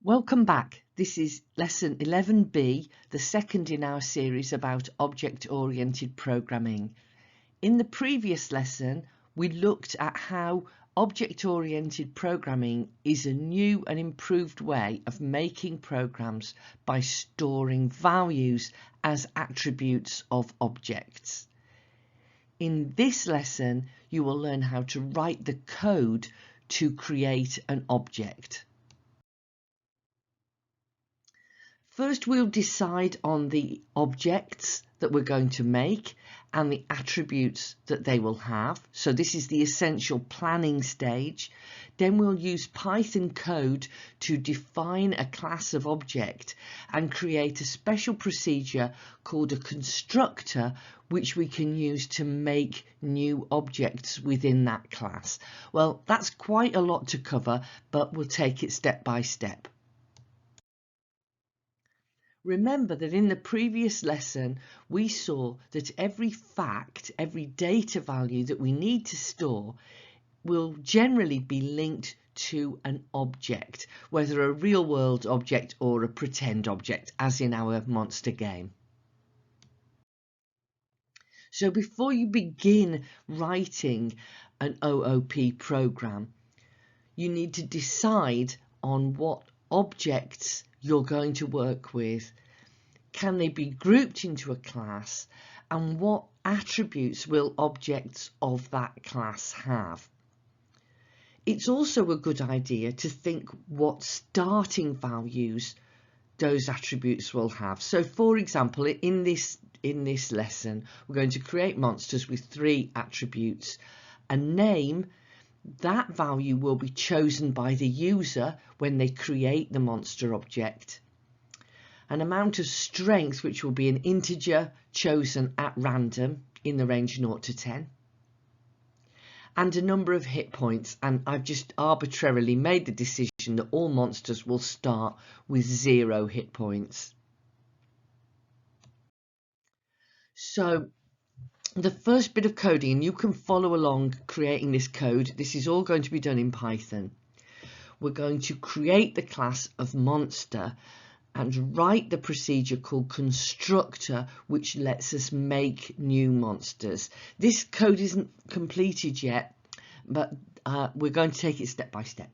Welcome back. This is lesson 11B, the second in our series about object-oriented programming. In the previous lesson, we looked at how object-oriented programming is a new and improved way of making programs by storing values as attributes of objects. In this lesson, you will learn how to write the code to create an object. First, we'll decide on the objects that we're going to make and the attributes that they will have. So this is the essential planning stage. Then we'll use Python code to define a class of object and create a special procedure called a constructor, which we can use to make new objects within that class. Well, that's quite a lot to cover, but we'll take it step by step. Remember that in the previous lesson, we saw that every fact, every data value that we need to store will generally be linked to an object, whether a real world object or a pretend object, as in our monster game. So before you begin writing an OOP program, you need to decide on what objects you're going to work with. Can they be grouped into a class, and what attributes will objects of that class have? It's also a good idea to think what starting values those attributes will have. So for example, in this lesson, we're going to create monsters with 3 attributes. A name, that value will be chosen by the user when they create the monster object. An amount of strength, which will be an integer chosen at random in the range 0 to 10. And a number of hit points, and I've just arbitrarily made the decision that all monsters will start with 0 hit points. So the first bit of coding, and you can follow along creating this code. This is all going to be done in Python. We're going to create the class of monster and write the procedure called constructor, which lets us make new monsters. This code isn't completed yet, but we're going to take it step by step.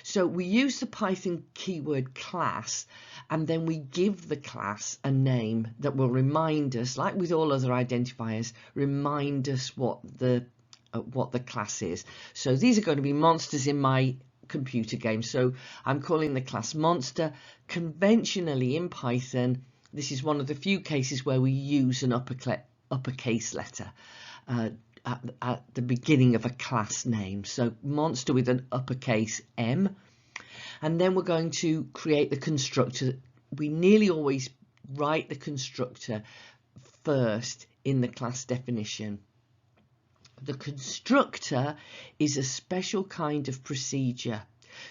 So we use the Python keyword class, and then we give the class a name that will remind us, like with all other identifiers, remind us what the class is. So these are going to be monsters in my computer game. So I'm calling the class monster. Conventionally in Python, this is one of the few cases where we use an uppercase letter at the beginning of a class name. So monster with an uppercase M. And then we're going to create the constructor. We nearly always write the constructor first in the class definition. The constructor is a special kind of procedure.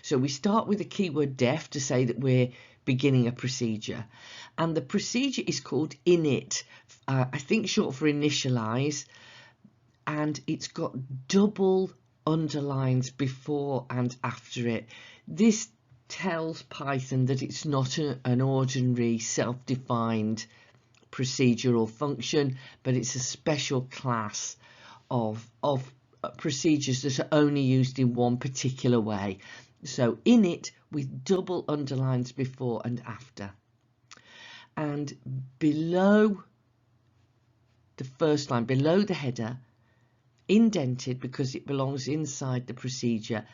So we start with the keyword def to say that we're beginning a procedure. And the procedure is called init, I think short for initialize. And it's got double underlines before and after it. This tells Python that it's not an ordinary self-defined procedure or function, but it's a special class of procedures that are only used in one particular way. So init with double underlines before and after. And below the first line, below the header, indented because it belongs inside the procedure,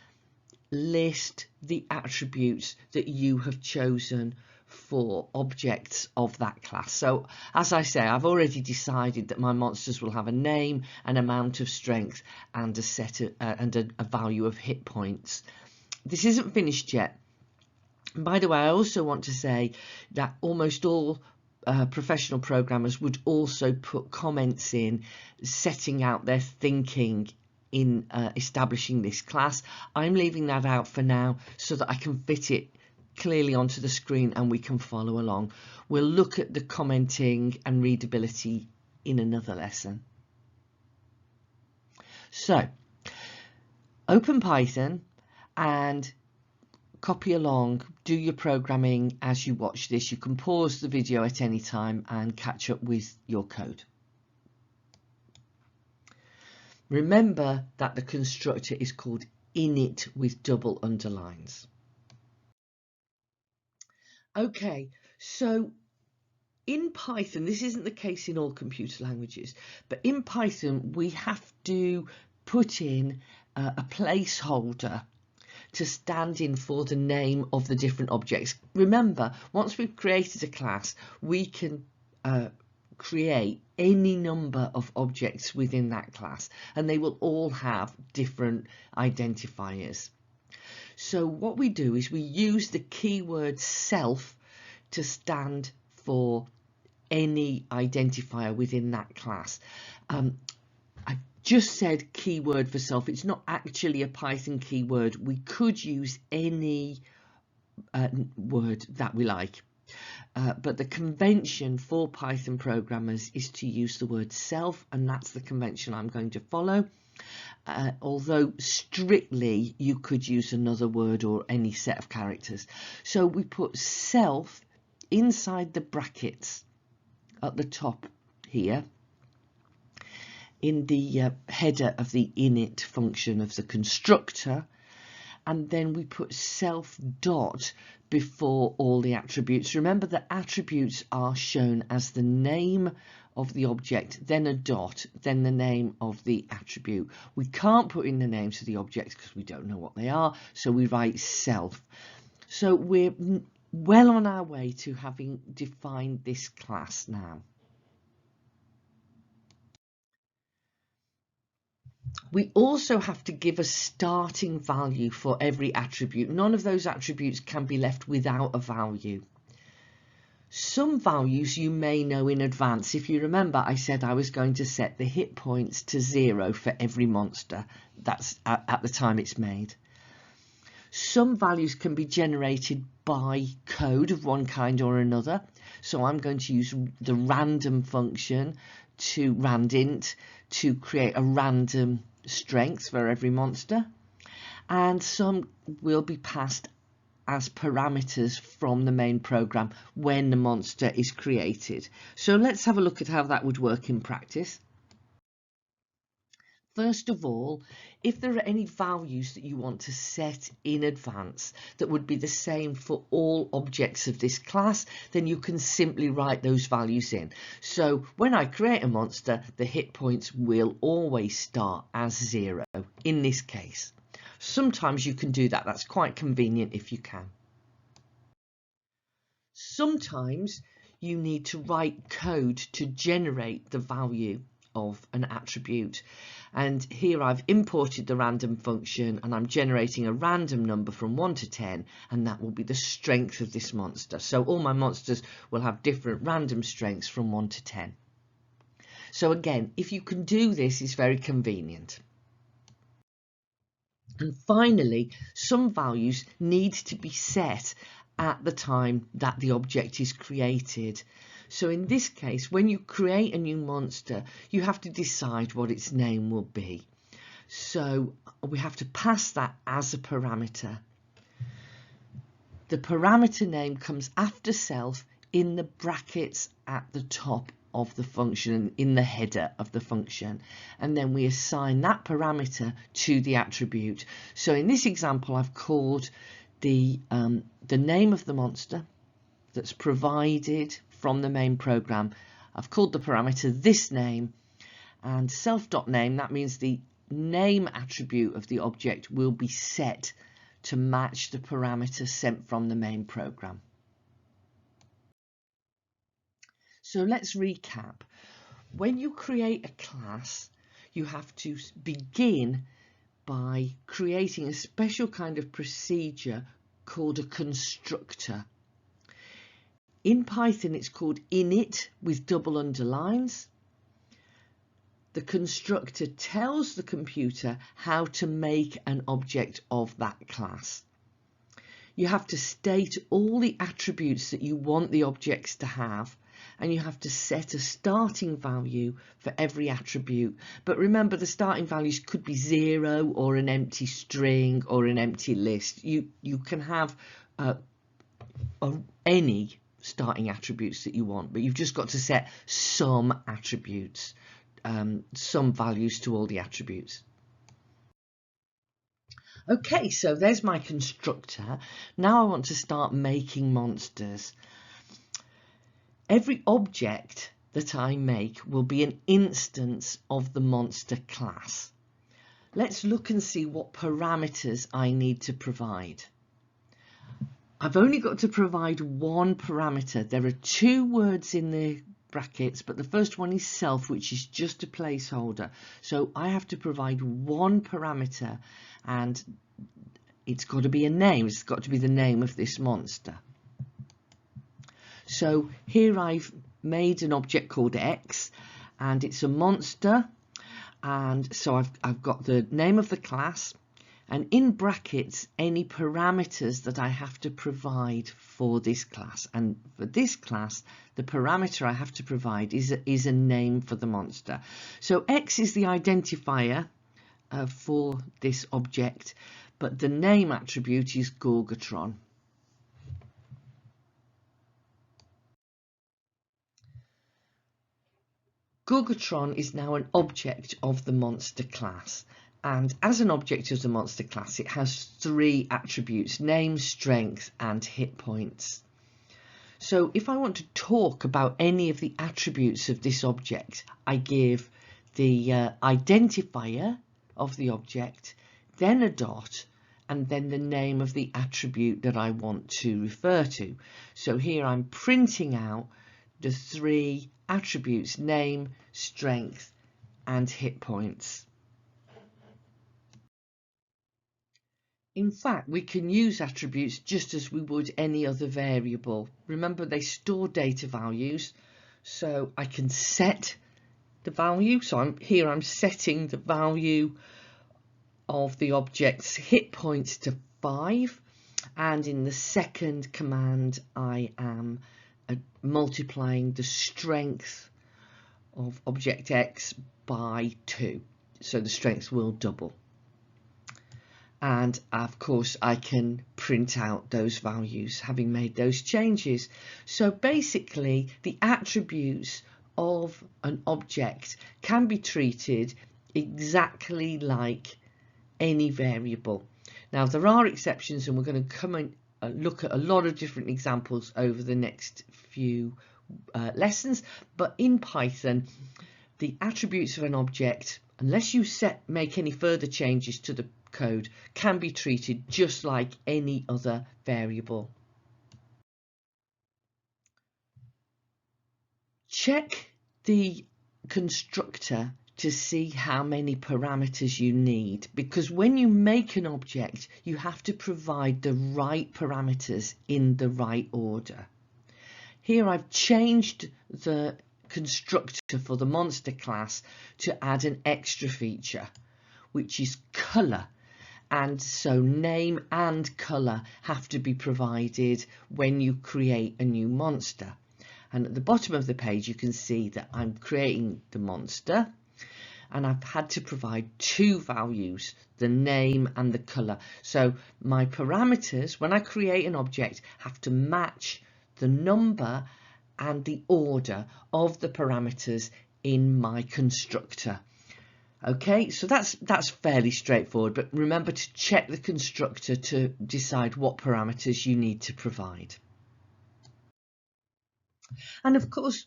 list the attributes that you have chosen for objects of that class. So as I say, I've already decided that my monsters will have a name, an amount of strength, and a set of, a value of hit points. This isn't finished yet. And by the way, I also want to say that almost all professional programmers would also put comments in setting out their thinking in establishing this class. I'm leaving that out for now so that I can fit it clearly onto the screen and we can follow along. We'll look at the commenting and readability in another lesson. So open Python and copy along, do your programming as you watch this. You can pause the video at any time and catch up with your code. Remember that the constructor is called init with double underlines. Okay, so in Python, this isn't the case in all computer languages, but in Python we have to put in a placeholder to stand in for the name of the different objects. Remember, once we've created a class, we can create any number of objects within that class, and they will all have different identifiers. So what we do is we use the keyword self to stand for any identifier within that class. I just said keyword for self. It's not actually a Python keyword. We could use any word that we like. But the convention for Python programmers is to use the word self, and that's the convention I'm going to follow. Although strictly you could use another word or any set of characters. So we put self inside the brackets at the top here in the header of the init function of the constructor, and then we put self dot before all the attributes. Remember that attributes are shown as the name of the object, then a dot, then the name of the attribute. We can't put in the names of the objects because we don't know what they are, so we write self. So we're well on our way to having defined this class now. We also have to give a starting value for every attribute. None of those attributes can be left without a value. Some values you may know in advance. If you remember, I said I was going to set the hit points to 0 for every monster. That's at the time it's made. Some values can be generated by code of one kind or another. So I'm going to use the random function to randint to create a random strength for every monster. And some will be passed as parameters from the main program when the monster is created. So let's have a look at how that would work in practice. First of all, if there are any values that you want to set in advance that would be the same for all objects of this class, then you can simply write those values in. So when I create a monster, the hit points will always start as 0 in this case. Sometimes you can do that. That's quite convenient if you can. Sometimes you need to write code to generate the value of an attribute, and here I've imported the random function and I'm generating a random number from 1 to 10, and that will be the strength of this monster. So all my monsters will have different random strengths from 1 to 10. So again, if you can do this, it's very convenient. And finally, some values need to be set at the time that the object is created. So in this case, when you create a new monster, you have to decide what its name will be. So we have to pass that as a parameter. The parameter name comes after self in the brackets at the top of the function, in the header of the function, and then we assign that parameter to the attribute. So in this example, I've called the name of the monster that's provided from the main program. I've called the parameter this name, and self.name, that means the name attribute of the object will be set to match the parameter sent from the main program. So let's recap. When you create a class, you have to begin by creating a special kind of procedure called a constructor. In Python, it's called init with double underlines. The constructor tells the computer how to make an object of that class. You have to state all the attributes that you want the objects to have, and you have to set a starting value for every attribute. But remember, the starting values could be 0 or an empty string or an empty list. You can have any starting attributes that you want, but you've just got to set some attributes, some values to all the attributes. Okay, so there's my constructor. Now I want to start making monsters. Every object that I make will be an instance of the monster class. Let's look and see what parameters I need to provide. I've only got to provide one parameter. There are 2 words in the brackets, but the first one is self, which is just a placeholder. So I have to provide one parameter, and it's got to be a name. It's got to be the name of this monster. So here I've made an object called X, and it's a monster, and so I've got the name of the class, and in brackets any parameters that I have to provide for this class. And for this class, the parameter I have to provide is a name for the monster. So X is the identifier for this object, but the name attribute is Gorgatron. Gorgatron is now an object of the monster class, and as an object of the monster class it has 3 attributes: name, strength and hit points. So if I want to talk about any of the attributes of this object, I give the identifier of the object, then a dot, and then the name of the attribute that I want to refer to. So here I'm printing out the 3 attributes: name, strength and hit points. In fact, we can use attributes just as we would any other variable. Remember, they store data values, so I can set the value. So I'm setting the value of the object's hit points to 5, and in the second command I am multiplying the strength of object X by 2, so the strength will double. And of course I can print out those values having made those changes. So basically the attributes of an object can be treated exactly like any variable. Now there are exceptions, and we're going to come and look at a lot of different examples over the next few lessons, but in Python the attributes of an object, unless you make any further changes to the code, can be treated just like any other variable. Check the constructor to see how many parameters you need, because when you make an object you have to provide the right parameters in the right order. Here I've changed the constructor for the monster class to add an extra feature, which is color. And so name and color have to be provided when you create a new monster. And at the bottom of the page you can see that I'm creating the monster, and I've had to provide 2 values, the name and the color. So my parameters when I create an object have to match the number and the order of the parameters in my constructor. Okay, so that's fairly straightforward, but remember to check the constructor to decide what parameters you need to provide. And of course,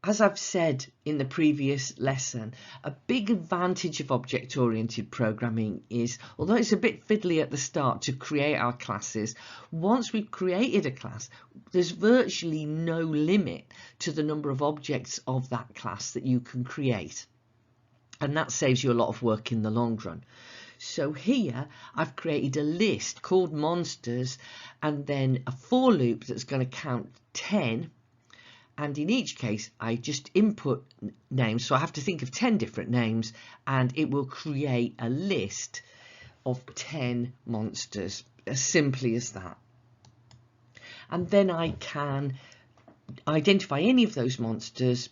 as I've said in the previous lesson, a big advantage of object-oriented programming is, although it's a bit fiddly at the start to create our classes, once we've created a class, there's virtually no limit to the number of objects of that class that you can create. And that saves you a lot of work in the long run. So here I've created a list called monsters, and then a for loop that's going to count 10. And in each case I just input names, so I have to think of 10 different names, and it will create a list of 10 monsters, as simply as that. And then I can identify any of those monsters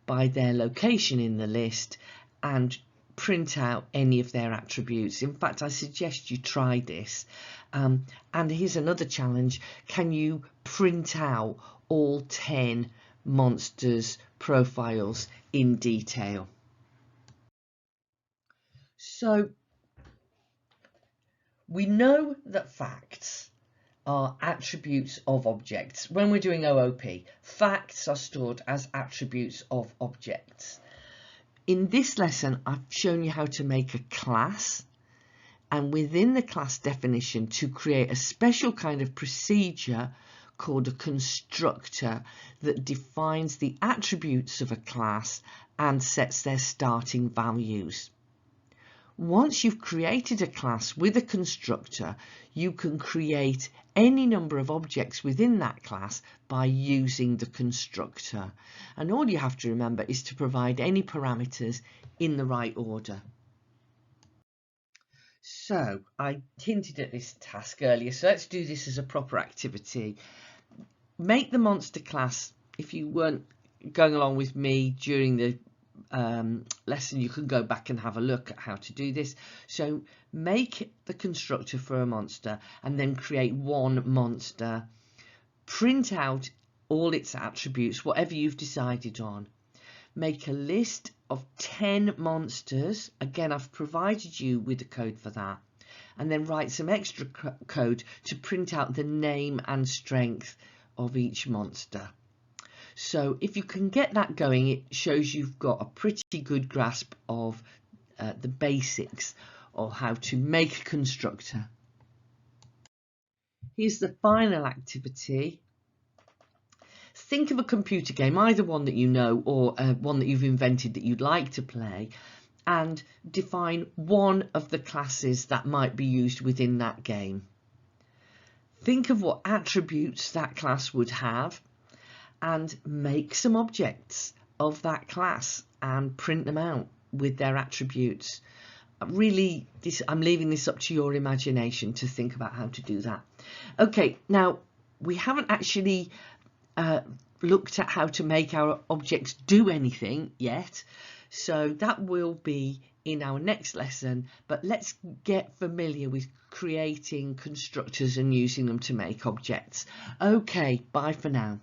by their location in the list and print out any of their attributes. In fact, I suggest you try this. And here's another challenge. Can you print out all 10 monsters' profiles in detail? So we know that facts are attributes of objects. When we're doing OOP, facts are stored as attributes of objects. In this lesson, I've shown you how to make a class, and within the class definition to create a special kind of procedure called a constructor that defines the attributes of a class and sets their starting values. Once you've created a class with a constructor, you can create any number of objects within that class by using the constructor. And all you have to remember is to provide any parameters in the right order. So I hinted at this task earlier, so let's do this as a proper activity. Make the monster class. If you weren't going along with me during the lesson, you can go back and have a look at how to do this. So make the constructor for a monster and then create one monster. Print out all its attributes, whatever you've decided on. Make a list of 10 monsters. Again, I've provided you with a code for that. And then write some extra code to print out the name and strength of each monster. So if you can get that going, it shows you've got a pretty good grasp of the basics of how to make a constructor. Here's the final activity. Think of a computer game, either one that you know or one that you've invented that you'd like to play, and define one of the classes that might be used within that game. Think of what attributes that class would have and make some objects of that class and print them out with their attributes. Really, I'm leaving this up to your imagination to think about how to do that. Okay, now we haven't actually looked at how to make our objects do anything yet, so that will be in our next lesson, but let's get familiar with creating constructors and using them to make objects. Okay, bye for now.